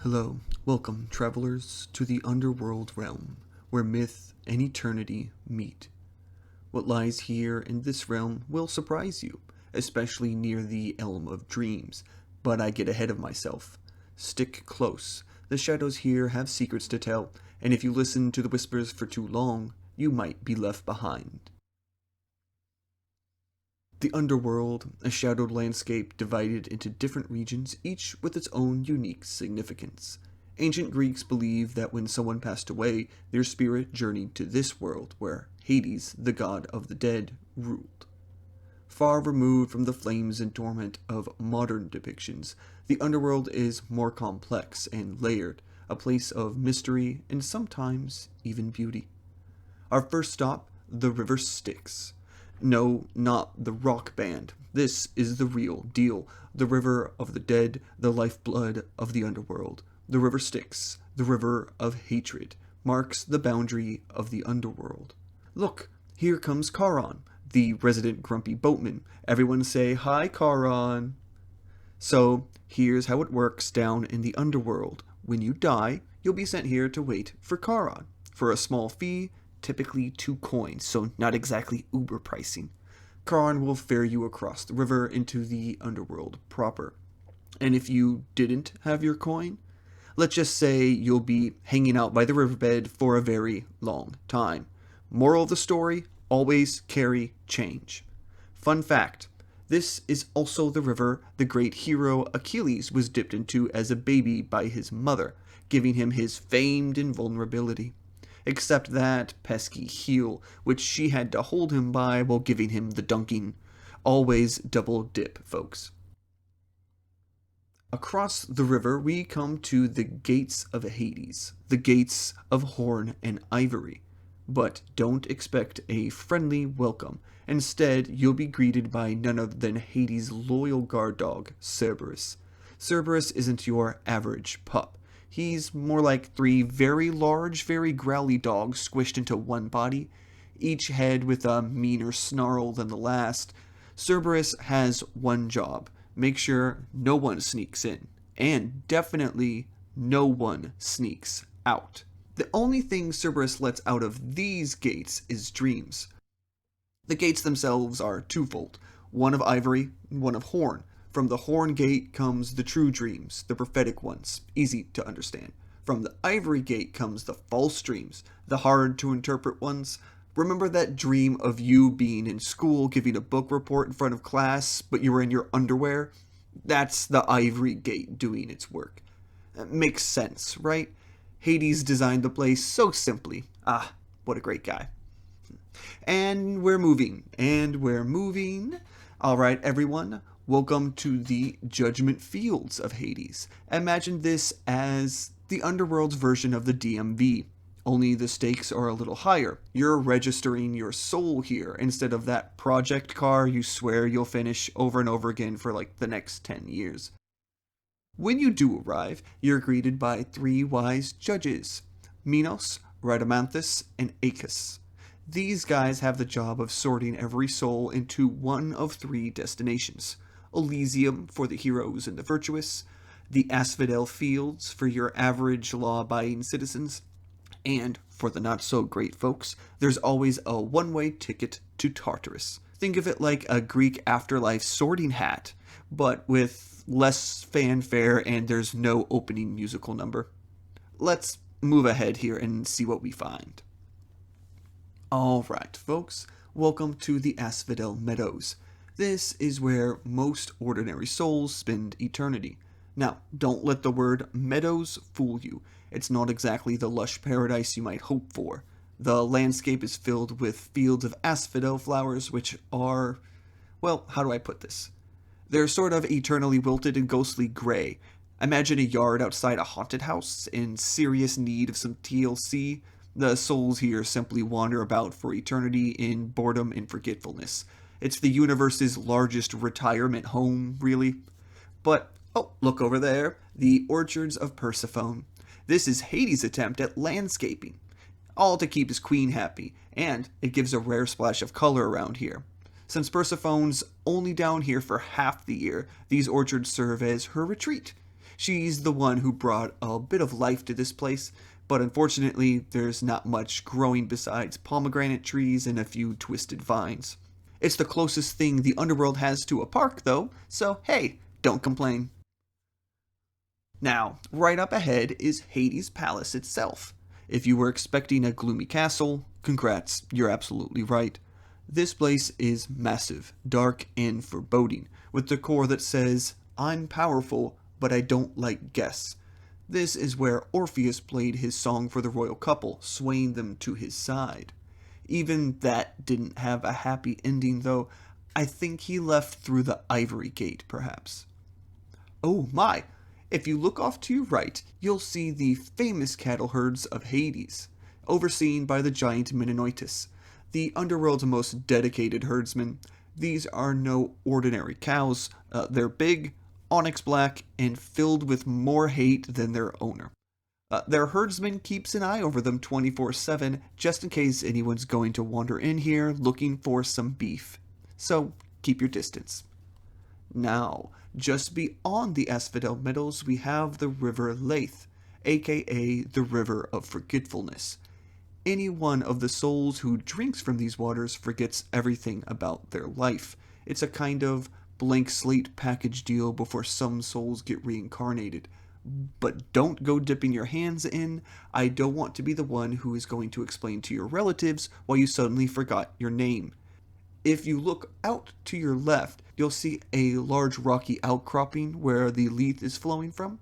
Hello, welcome, travelers, to the underworld realm, where myth and eternity meet. What lies here in this realm will surprise you, especially near the Elm of Dreams, but I get ahead of myself. Stick close. The shadows here have secrets to tell, and if you listen to the whispers for too long, you might be left behind. The underworld, a shadowed landscape divided into different regions, each with its own unique significance. Ancient Greeks believed that when someone passed away, their spirit journeyed to this world where Hades, the god of the dead, ruled. Far removed from the flames and torment of modern depictions, the underworld is more complex and layered, a place of mystery and sometimes even beauty. Our first stop, the River Styx. No, not the rock band. This is the real deal. The river of the dead, the lifeblood of the underworld. The river Styx, the river of hatred, marks the boundary of the underworld. Look, here comes Charon, the resident grumpy boatman. Everyone say, "Hi, Charon." So, here's how it works down in the underworld. When you die, you'll be sent here to wait for Charon. For a small fee, typically 2 coins, so not exactly uber pricing. Charon will ferry you across the river into the underworld proper. And if you didn't have your coin, let's just say you'll be hanging out by the riverbed for a very long time. Moral of the story, always carry change. Fun fact, this is also the river the great hero Achilles was dipped into as a baby by his mother, giving him his famed invulnerability. Except that pesky heel, which she had to hold him by while giving him the dunking. Always double dip, folks. Across the river, we come to the gates of Hades, the gates of horn and ivory. But don't expect a friendly welcome. Instead, you'll be greeted by none other than Hades' loyal guard dog, Cerberus. Cerberus isn't your average pup. He's more like 3 very large, very growly dogs squished into one body, each head with a meaner snarl than the last. Cerberus has one job: make sure no one sneaks in, and definitely no one sneaks out. The only thing Cerberus lets out of these gates is dreams. The gates themselves are twofold, one of ivory, one of horn. From the horn gate comes the true dreams, the prophetic ones, easy to understand. From the ivory gate comes the false dreams, the hard to interpret ones. Remember that dream of you being in school giving a book report in front of class, but you were in your underwear? That's the ivory gate doing its work. Makes sense, right? Hades designed the place so simply. Ah, what a great guy. And we're moving. Alright, everyone. Welcome to the Judgement Fields of Hades. Imagine this as the underworld's version of the DMV, only the stakes are a little higher. You're registering your soul here instead of that project car you swear you'll finish over and over again for like the next 10 years. When you do arrive, you're greeted by 3 wise judges, Minos, Rhadamanthus, and Acus. These guys have the job of sorting every soul into one of 3 destinations. Elysium for the heroes and the virtuous, the Asphodel Fields for your average law-abiding citizens, and for the not-so-great folks, there's always a one-way ticket to Tartarus. Think of it like a Greek Afterlife sorting hat, but with less fanfare and there's no opening musical number. Let's move ahead here and see what we find. Alright, folks, welcome to the Asphodel Meadows. This is where most ordinary souls spend eternity. Now, don't let the word meadows fool you. It's not exactly the lush paradise you might hope for. The landscape is filled with fields of asphodel flowers, which are, well, how do I put this? They're sort of eternally wilted and ghostly gray. Imagine a yard outside a haunted house in serious need of some TLC. The souls here simply wander about for eternity in boredom and forgetfulness. It's the universe's largest retirement home, really. But, oh, look over there, the Orchards of Persephone. This is Hades' attempt at landscaping, all to keep his queen happy, and it gives a rare splash of color around here. Since Persephone's only down here for half the year, these orchards serve as her retreat. She's the one who brought a bit of life to this place, but unfortunately, there's not much growing besides pomegranate trees and a few twisted vines. It's the closest thing the underworld has to a park, though, so hey, don't complain. Now, right up ahead is Hades' palace itself. If you were expecting a gloomy castle, congrats, you're absolutely right. This place is massive, dark, and foreboding, with decor that says, "I'm powerful, but I don't like guests." This is where Orpheus played his song for the royal couple, swaying them to his side. Even that didn't have a happy ending, though. I think he left through the Ivory Gate, perhaps. Oh my! If you look off to your right, you'll see the famous cattle herds of Hades, overseen by the giant Menenoitus, the underworld's most dedicated herdsman. These are no ordinary cows. They're big, onyx black, and filled with more hate than their owner. Their herdsman keeps an eye over them 24/7, just in case anyone's going to wander in here looking for some beef. So keep your distance. Now, just beyond the Asphodel Meadows, we have the River Lethe, aka the River of Forgetfulness. Any one of the souls who drinks from these waters forgets everything about their life. It's a kind of blank slate package deal before some souls get reincarnated. But don't go dipping your hands in. I don't want to be the one who is going to explain to your relatives why you suddenly forgot your name. If you look out to your left, you'll see a large rocky outcropping where the Lethe is flowing from.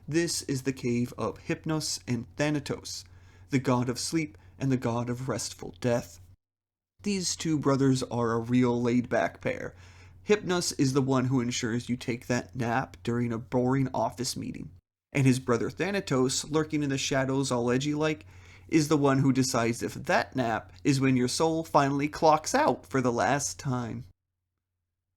This is the cave of Hypnos and Thanatos, the god of sleep and the god of restful death. These two brothers are a real laid-back pair. Hypnos is the one who ensures you take that nap during a boring office meeting, and his brother Thanatos, lurking in the shadows all edgy-like, is the one who decides if that nap is when your soul finally clocks out for the last time.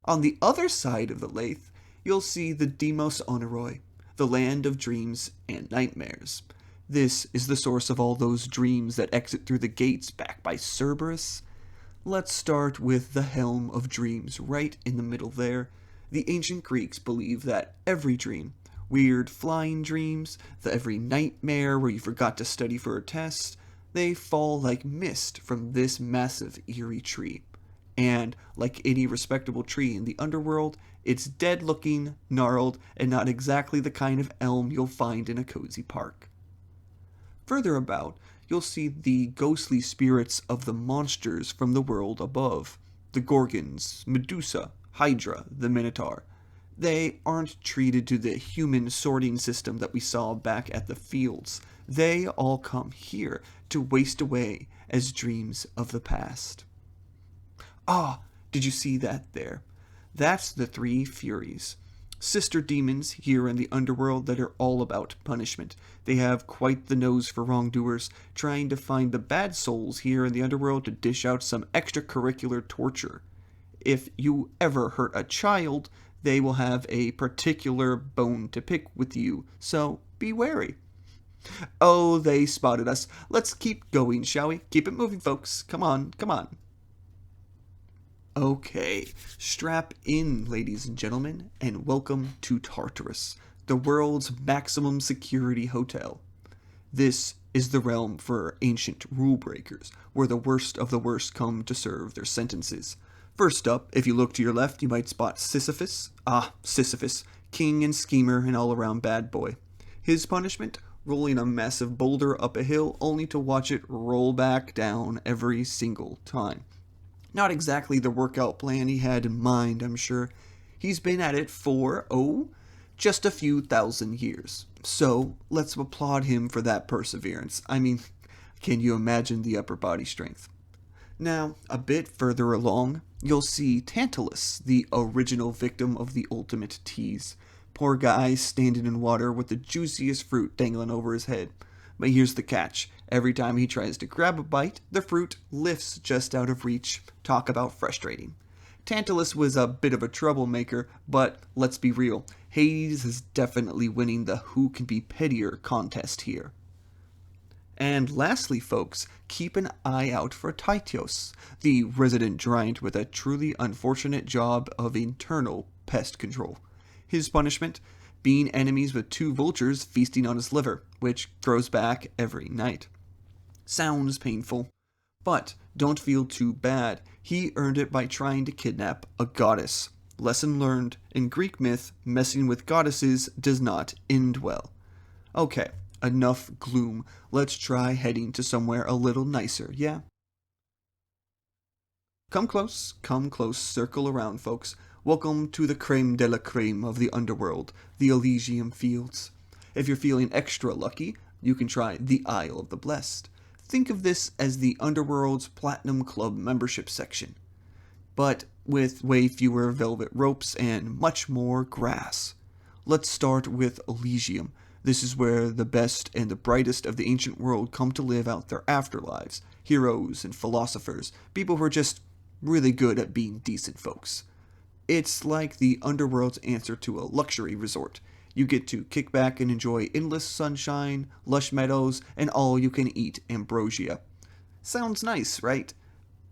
On the other side of the Lethe, you'll see the Demos Oneiroi, the land of dreams and nightmares. This is the source of all those dreams that exit through the gates back by Cerberus. Let's start with the Helm of Dreams right in the middle there. The ancient Greeks believed that every dream, weird flying dreams, every nightmare where you forgot to study for a test, they fall like mist from this massive eerie tree. And, like any respectable tree in the underworld, it's dead-looking, gnarled, and not exactly the kind of elm you'll find in a cozy park. Further about, you'll see the ghostly spirits of the monsters from the world above. The Gorgons, Medusa, Hydra, the Minotaur. They aren't treated to the human sorting system that we saw back at the fields. They all come here to waste away as dreams of the past. Ah, did you see that there? That's the three Furies. Sister demons here in the underworld that are all about punishment. They have quite the nose for wrongdoers, trying to find the bad souls here in the underworld to dish out some extracurricular torture. If you ever hurt a child, they will have a particular bone to pick with you, so be wary. Oh, they spotted us. Let's keep going, shall we? Keep it moving, folks. Come on, come on. Okay, strap in, ladies and gentlemen, and welcome to Tartarus, the world's maximum security hotel. This is the realm for ancient rule breakers, where the worst of the worst come to serve their sentences. First up, if you look to your left, you might spot Sisyphus. Sisyphus, king and schemer and all-around bad boy. His punishment? Rolling a massive boulder up a hill only to watch it roll back down every single time. Not exactly the workout plan he had in mind, I'm sure. He's been at it for, just a few thousand years. So, let's applaud him for that perseverance. I mean, can you imagine the upper body strength? Now, a bit further along, you'll see Tantalus, the original victim of the ultimate tease. Poor guy standing in water with the juiciest fruit dangling over his head. But here's the catch. Every time he tries to grab a bite, the fruit lifts just out of reach. Talk about frustrating. Tantalus was a bit of a troublemaker, but let's be real. Hades is definitely winning the who can be pettier contest here. And lastly, folks, keep an eye out for Tytios, the resident giant with a truly unfortunate job of internal pest control. His punishment? being enemies with 2 vultures feasting on his liver, which grows back every night. Sounds painful, but don't feel too bad. He earned it by trying to kidnap a goddess. Lesson learned: in Greek myth, messing with goddesses does not end well. Okay, enough gloom. Let's try heading to somewhere a little nicer, yeah? Come close, circle around, folks. Welcome to the creme de la creme of the underworld, the Elysium Fields. If you're feeling extra lucky, you can try the Isle of the Blessed. Think of this as the Underworld's Platinum Club membership section, but with way fewer velvet ropes and much more grass. Let's start with Elysium. This is where the best and the brightest of the ancient world come to live out their afterlives. Heroes and philosophers, people who are just really good at being decent folks. It's like the Underworld's answer to a luxury resort. You get to kick back and enjoy endless sunshine, lush meadows, and all-you-can-eat ambrosia. Sounds nice, right?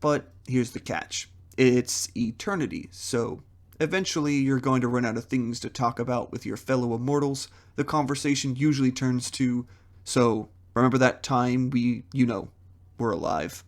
But here's the catch. It's eternity, so eventually you're going to run out of things to talk about with your fellow immortals. The conversation usually turns to, so, remember that time we, were alive?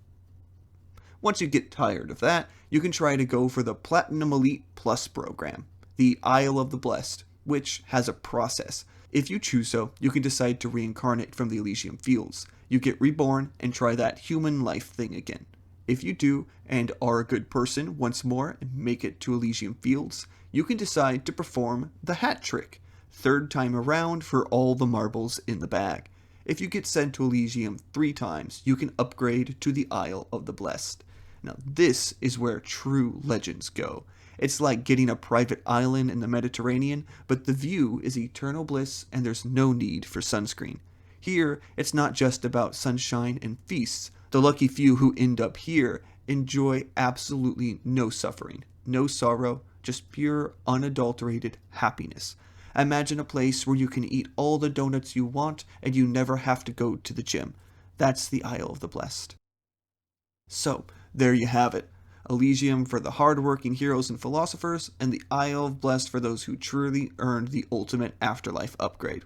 Once you get tired of that, you can try to go for the Platinum Elite Plus program, the Isle of the Blessed, which has a process. If you choose so, you can decide to reincarnate from the Elysium Fields. You get reborn and try that human life thing again. If you do, and are a good person once more and make it to Elysium Fields, you can decide to perform the hat trick, 3rd time around for all the marbles in the bag. If you get sent to Elysium 3 times, you can upgrade to the Isle of the Blessed. Now this is where true legends go. It's like getting a private island in the Mediterranean, but the view is eternal bliss and there's no need for sunscreen. Here, it's not just about sunshine and feasts. The lucky few who end up here enjoy absolutely no suffering, no sorrow, just pure, unadulterated happiness. Imagine a place where you can eat all the donuts you want and you never have to go to the gym. That's the Isle of the Blessed. So, there you have it. Elysium for the hard-working heroes and philosophers, and the Isle of Blessed for those who truly earned the ultimate afterlife upgrade.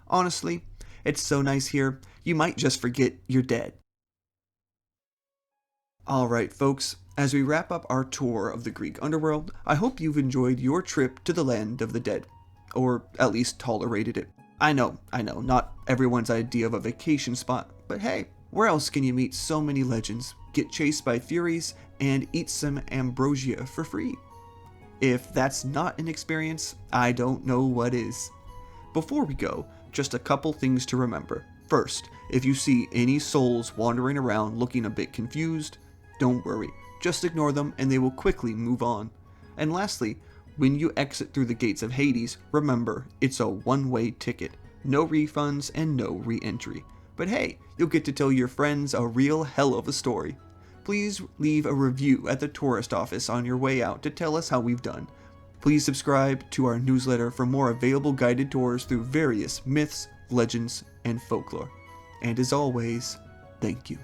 Honestly, it's so nice here, you might just forget you're dead. Alright folks, as we wrap up our tour of the Greek Underworld, I hope you've enjoyed your trip to the land of the dead. Or at least tolerated it. I know, not everyone's idea of a vacation spot, but hey, where else can you meet so many legends, get chased by furies, and eat some ambrosia for free? If that's not an experience, I don't know what is. Before we go, just a couple things to remember. First, if you see any souls wandering around looking a bit confused, don't worry, just ignore them and they will quickly move on. And lastly, when you exit through the gates of Hades, remember, it's a one-way ticket. No refunds and no re-entry. But hey, you'll get to tell your friends a real hell of a story. Please leave a review at the tourist office on your way out to tell us how we've done. Please subscribe to our newsletter for more available guided tours through various myths, legends, and folklore. And as always, thank you.